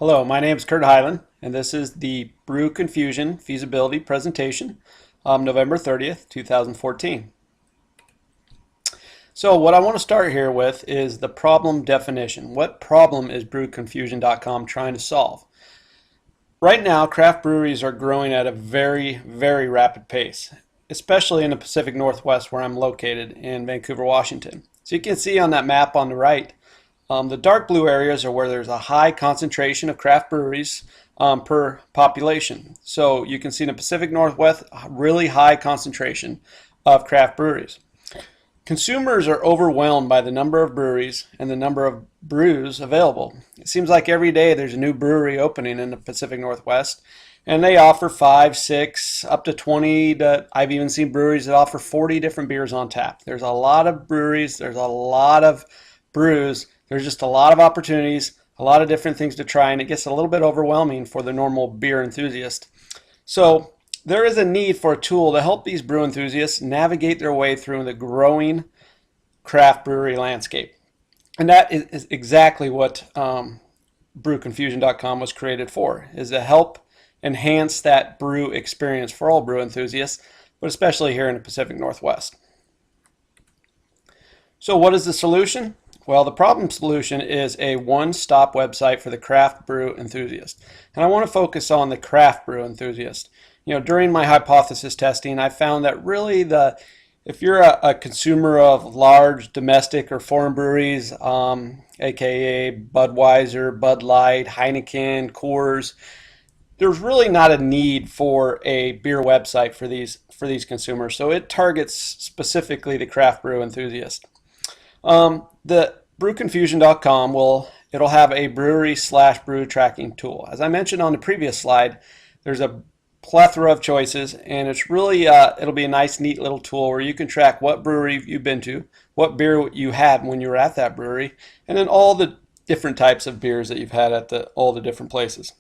Hello, my name is Kurt Hyland, and this is the Brew Confusion Feasibility presentation, November 30th, 2014. So what I want to start here with is the problem definition. What problem is brewconfusion.com trying to solve? Right now, craft breweries are growing at a very, very rapid pace, especially in the Pacific Northwest where I'm located in Vancouver, Washington. So you can see on that map on the right, the dark blue areas are where there's a high concentration of craft breweries per population. So you can see in the Pacific Northwest, a really high concentration of craft breweries. Consumers are overwhelmed by the number of breweries and the number of brews available. It seems like every day there's a new brewery opening in the Pacific Northwest, and they offer 5, 6, up to 20. I've even seen breweries that offer 40 different beers on tap. There's a lot of breweries, there's a lot of brews, there's just a lot of opportunities, a lot of different things to try, and it gets a little bit overwhelming for the normal beer enthusiast. So there is a need for a tool to help these brew enthusiasts navigate their way through the growing craft brewery landscape. And that is exactly what brewconfusion.com was created for, is to help enhance that brew experience for all brew enthusiasts, but especially here in the Pacific Northwest. So what is the solution? Well, the problem solution is a one-stop website for the craft brew enthusiast. And I want to focus on the craft brew enthusiast. During my hypothesis testing, I found that really if you're a consumer of large domestic or foreign breweries, aka Budweiser, Bud Light, Heineken, Coors, there's really not a need for a beer website for these consumers. So it targets specifically the craft brew enthusiast. The brewconfusion.com it'll have a brewery/brew tracking tool. As I mentioned on the previous slide, there's a plethora of choices, and it's really it'll be a nice, neat little tool where you can track what brewery you've been to, what beer you had when you were at that brewery, and then all the different types of beers that you've had at all the different places.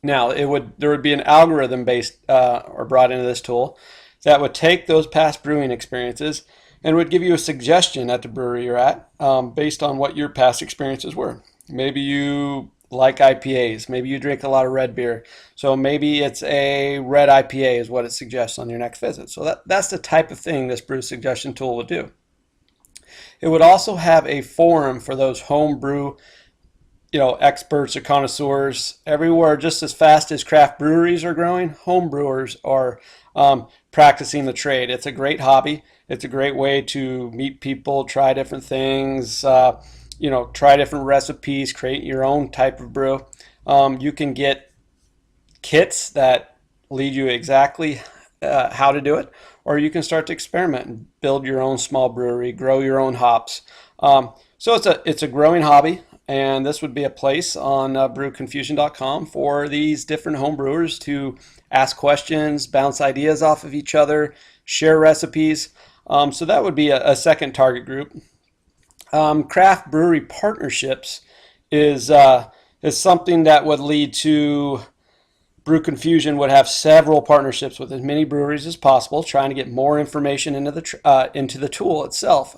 Now, there would be an algorithm based or brought into this tool that would take those past brewing experiences and would give you a suggestion at the brewery you're at based on what your past experiences were. Maybe you like IPAs. Maybe you drink a lot of red beer. So maybe it's a red IPA is what it suggests on your next visit. So that's the type of thing this brew suggestion tool would do. It would also have a forum for those home brew experts or connoisseurs. Everywhere, just as fast as craft breweries are growing, home brewers are practicing the trade. It's a great hobby. It's a great way to meet people, try different things, try different recipes, create your own type of brew. You can get kits that lead you exactly how to do it, or you can start to experiment and build your own small brewery, grow your own hops. So it's a growing hobby, and this would be a place on brewconfusion.com for these different home brewers to ask questions, bounce ideas off of each other, share recipes. So that would be a second target group. Craft brewery partnerships is something that would lead to Brew Confusion would have several partnerships with as many breweries as possible, trying to get more information into the tool itself.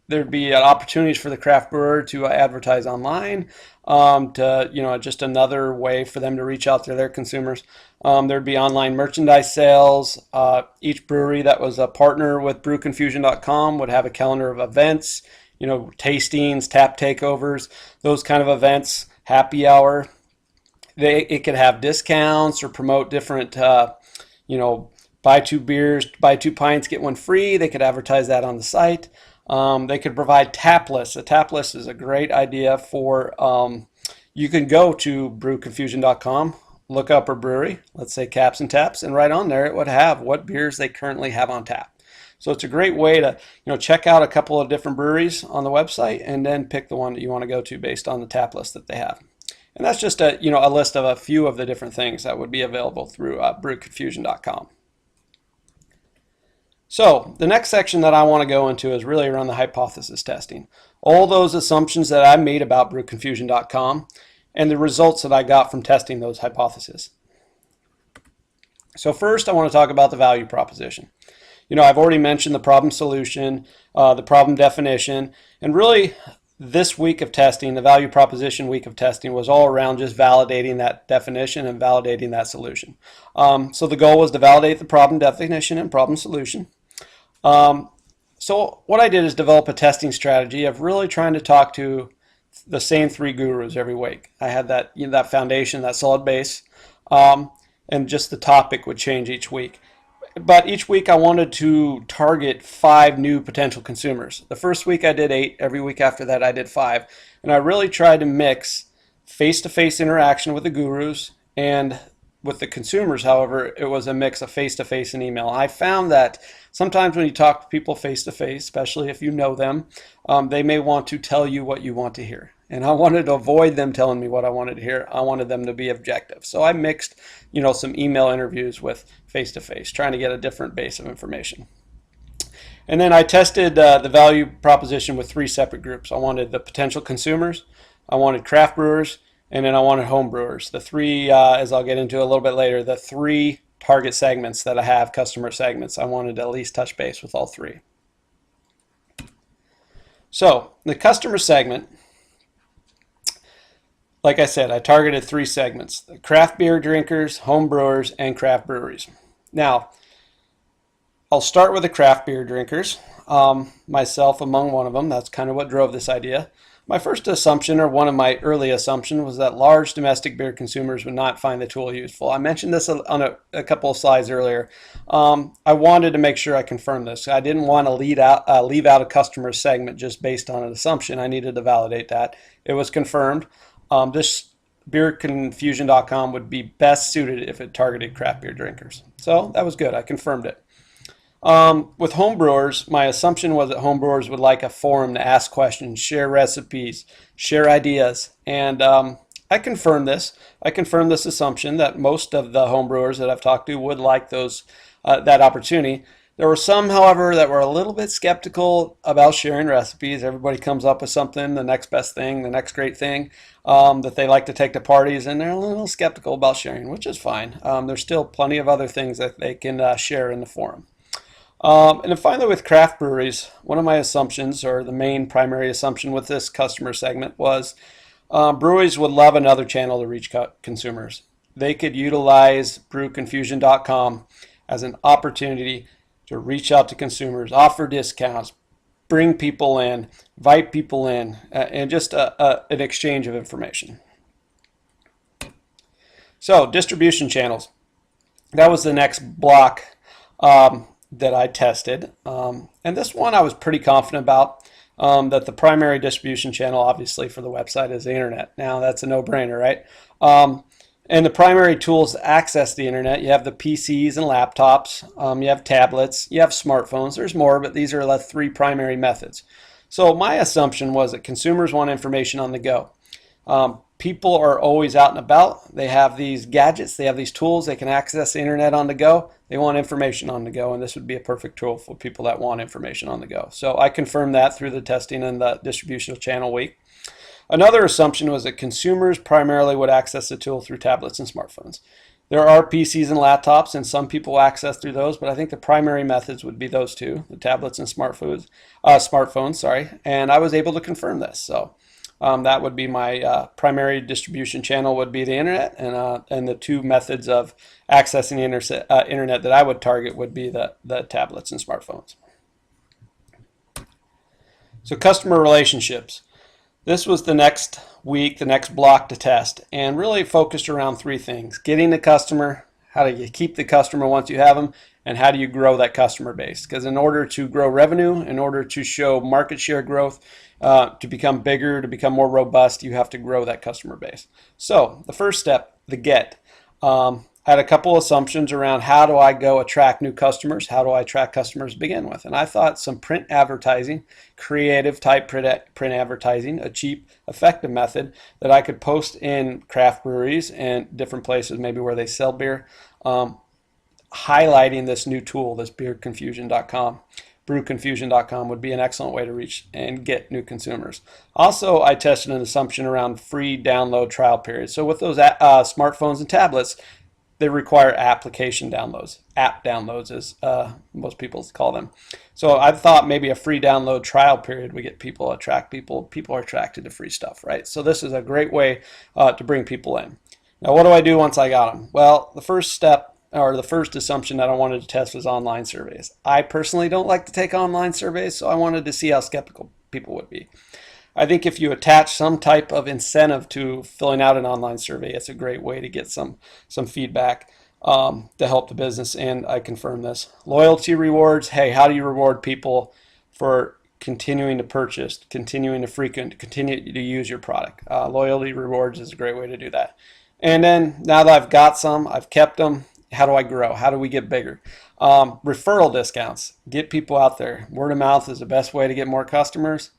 There'd be opportunities for the craft brewer to advertise online, just another way for them to reach out to their consumers. There'd be online merchandise sales. Each brewery that was a partner with brewconfusion.com would have a calendar of events, tastings, tap takeovers, those kind of events, happy hour. It could have discounts or promote different, buy 2 beers, buy 2 pints, get 1 free. They could advertise that on the site. They could provide tap lists. A tap list is a great idea for, you can go to brewconfusion.com, look up a brewery, let's say Caps and Taps, and right on there it would have what beers they currently have on tap. So it's a great way to check out a couple of different breweries on the website and then pick the one that you want to go to based on the tap list that they have. And that's just a list of a few of the different things that would be available through brewconfusion.com. So the next section that I want to go into is really around the hypothesis testing. All those assumptions that I made about brewconfusion.com and the results that I got from testing those hypotheses. So first I want to talk about the value proposition. I've already mentioned the problem solution, the problem definition, and really this week of testing, the value proposition week of testing, was all around just validating that definition and validating that solution. So the goal was to validate the problem definition and problem solution. So what I did is develop a testing strategy of really trying to talk to the same 3 gurus every week. I had that, that foundation, that solid base, and just the topic would change each week. But each week I wanted to target 5 new potential consumers. The first week I did 8. Every week after that I did 5. And I really tried to mix face-to-face interaction with the gurus, and with the consumers, however, it was a mix of face-to-face and email. I found that sometimes when you talk to people face-to-face, especially if you know them, they may want to tell you what you want to hear. And I wanted to avoid them telling me what I wanted to hear. I wanted them to be objective. So I mixed, some email interviews with face-to-face, trying to get a different base of information. And then I tested the value proposition with 3 separate groups. I wanted the potential consumers, I wanted craft brewers, and then I wanted home brewers. The 3, as I'll get into a little bit later, the 3 target segments that I have, customer segments, I wanted to at least touch base with all 3. So the customer segment, like I said, I targeted 3 segments: the craft beer drinkers, home brewers, and craft breweries. Now, I'll start with the craft beer drinkers, myself among one of them. That's kind of what drove this idea. My first assumption, or one of my early assumptions, was that large domestic beer consumers would not find the tool useful. I mentioned this on a couple of slides earlier. I wanted to make sure I confirmed this. I didn't want to leave out a customer segment just based on an assumption. I needed to validate that. It was confirmed. This beerconfusion.com would be best suited if it targeted craft beer drinkers. So that was good. I confirmed it. With homebrewers, my assumption was that homebrewers would like a forum to ask questions, share recipes, share ideas, and I confirmed this. I confirmed this assumption that most of the homebrewers that I've talked to would like that opportunity. There were some, however, that were a little bit skeptical about sharing recipes. Everybody comes up with something, the next best thing, the next great thing that they like to take to parties, and they're a little skeptical about sharing, which is fine. There's still plenty of other things that they can share in the forum. And then finally, with craft breweries, one of my assumptions, or the main primary assumption with this customer segment, was breweries would love another channel to reach consumers. They could utilize brewconfusion.com as an opportunity to reach out to consumers, offer discounts, bring people in, invite people in, and just an exchange of information. So, distribution channels. That was the next block that I tested. And this one I was pretty confident about, that the primary distribution channel, obviously, for the website is the internet. Now, that's a no-brainer, right? And the primary tools to access the internet, you have the PCs and laptops, you have tablets, you have smartphones. There's more, but these are the 3 primary methods. So my assumption was that consumers want information on the go. People are always out and about. They have these gadgets, they have these tools, they can access the internet on the go. They want information on the go, and this would be a perfect tool for people that want information on the go. So I confirmed that through the testing and the distribution channel week. Another assumption was that consumers primarily would access the tool through tablets and smartphones. There are PCs and laptops, and some people access through those, but I think the primary methods would be those 2, the tablets and smartphones. And I was able to confirm this. So that would be my primary distribution channel would be the internet, and the 2 methods of accessing the internet that I would target would be the tablets and smartphones. So customer relationships. This was the next week, the next block to test, and really focused around 3 things: getting the customer, how do you keep the customer once you have them, and how do you grow that customer base? Because in order to grow revenue, in order to show market share growth, to become bigger, to become more robust, you have to grow that customer base. So the first step, the get. I had a couple assumptions around how do I go attract new customers, how do I attract customers to begin with, and I thought some print advertising, creative type print advertising, a cheap, effective method that I could post in craft breweries and different places, maybe where they sell beer, highlighting this new tool, this beerconfusion.com. Brewconfusion.com would be an excellent way to reach and get new consumers. Also, I tested an assumption around free download trial periods. So with those smartphones and tablets, they require application downloads. App downloads, as most people call them. So I thought maybe a free download trial period would get people, attract people. People are attracted to free stuff, right? So this is a great way to bring people in. Now, what do I do once I got them? Well, the first step, or the first assumption that I wanted to test, was online surveys. I personally don't like to take online surveys, so I wanted to see how skeptical people would be. I think if you attach some type of incentive to filling out an online survey, it's a great way to get some feedback to help the business, and I confirm this. Loyalty rewards. Hey, how do you reward people for continuing to purchase, continuing to continue to use your product? Loyalty rewards is a great way to do that. And then now that I've got some, I've kept them, how do I grow? How do we get bigger? Referral discounts. Get people out there. Word of mouth is the best way to get more customers.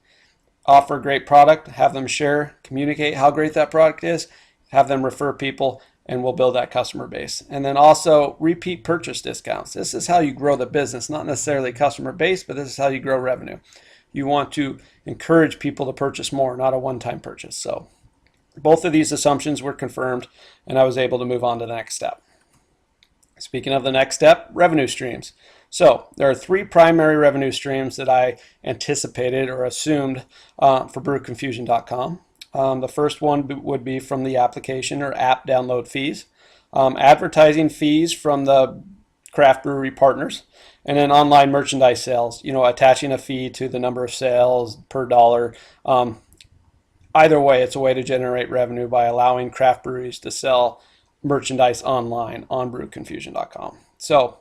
Offer a great product, have them share, communicate how great that product is, have them refer people, and we'll build that customer base. And then also repeat purchase discounts. This is how you grow the business, not necessarily customer base, but this is how you grow revenue. You want to encourage people to purchase more, not a one-time purchase. So both of these assumptions were confirmed, and I was able to move on to the next step. Speaking of the next step, revenue streams. So there are three primary revenue streams that I anticipated or assumed for brewconfusion.com. The first one would be from the application or app download fees, advertising fees from the craft brewery partners, and then online merchandise sales, attaching a fee to the number of sales per dollar. Either way, it's a way to generate revenue by allowing craft breweries to sell merchandise online on brewconfusion.com. So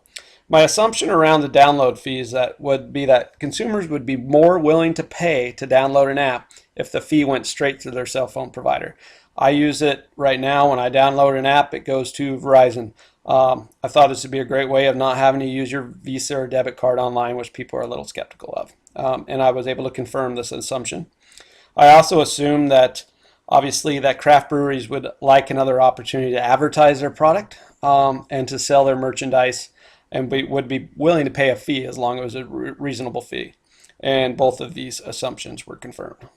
my assumption around the download fees would be that consumers would be more willing to pay to download an app if the fee went straight to their cell phone provider. I use it right now. When I download an app, it goes to Verizon. I thought this would be a great way of not having to use your Visa or debit card online, which people are a little skeptical of. And I was able to confirm this assumption. I also assumed that obviously that craft breweries would like another opportunity to advertise their product and to sell their merchandise, and would be willing to pay a fee as long as it was a reasonable fee. And both of these assumptions were confirmed.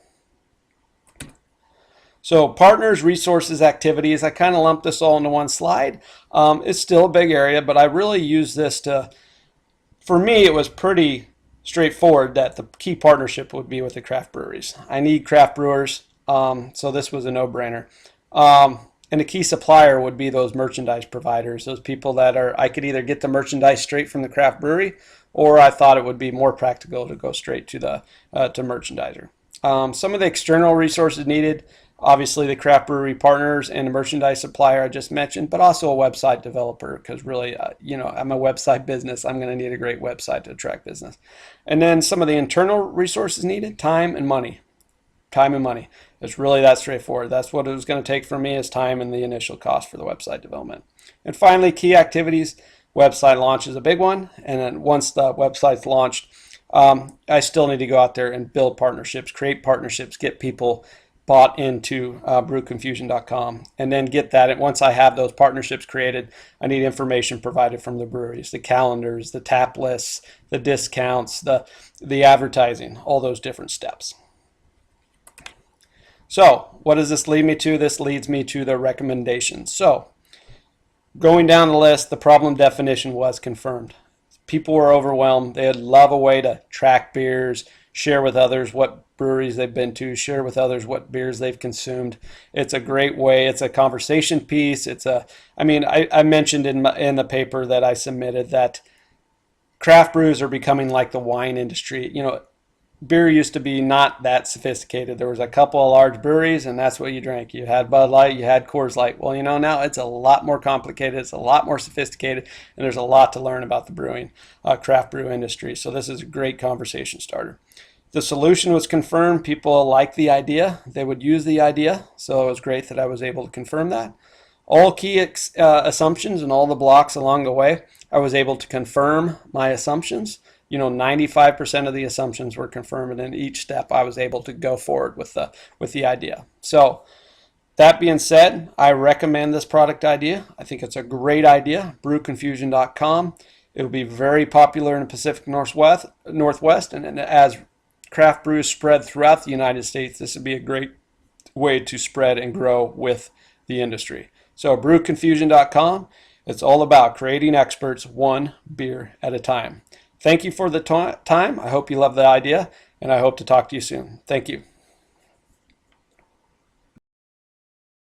So partners, resources, activities, I kind of lumped this all into one slide. It's still a big area, but I really use this for me, it was pretty straightforward that the key partnership would be with the craft breweries. I need craft brewers, so this was a no-brainer. And a key supplier would be those merchandise providers, those people that I could either get the merchandise straight from the craft brewery, or I thought it would be more practical to go straight to the merchandiser. Some of the external resources needed, obviously the craft brewery partners and the merchandise supplier I just mentioned, but also a website developer, because really, I'm a website business. I'm going to need a great website to attract business. And then some of the internal resources needed, time and money. Time and money. It's really that straightforward. That's what it was going to take for me, is time and the initial cost for the website development. And finally, key activities. Website launch is a big one. And then once the website's launched, I still need to go out there and build partnerships, create partnerships, get people bought into brewconfusion.com, and then get that. And once I have those partnerships created, I need information provided from the breweries, the calendars, the tap lists, the discounts, the advertising, all those different steps. So what does this lead me to? This leads me to the recommendations. So going down the list, the problem definition was confirmed. People were overwhelmed. They'd love a way to track beers, share with others what breweries they've been to, share with others what beers they've consumed. It's a great way. It's a conversation piece. I mentioned in the paper that I submitted that craft brews are becoming like the wine industry. Beer used to be not that sophisticated. There was a couple of large breweries, and that's what you drank. You had Bud Light, you had Coors Light. Well, now it's a lot more complicated. It's a lot more sophisticated, and there's a lot to learn about the brewing, craft brew industry. So this is a great conversation starter. The solution was confirmed. People liked the idea. They would use the idea. So it was great that I was able to confirm that. All key assumptions and all the blocks along the way, I was able to confirm my assumptions. 95% of the assumptions were confirmed, and in each step I was able to go forward with the idea. So that being said, I recommend this product idea. I think it's a great idea. brewconfusion.com. It will be very popular in the Pacific Northwest, and as craft brews spread throughout the United States, this would be a great way to spread and grow with the industry. So brewconfusion.com. It's all about creating experts one beer at a time. Thank you for the time. I hope you love the idea, and I hope to talk to you soon. Thank you.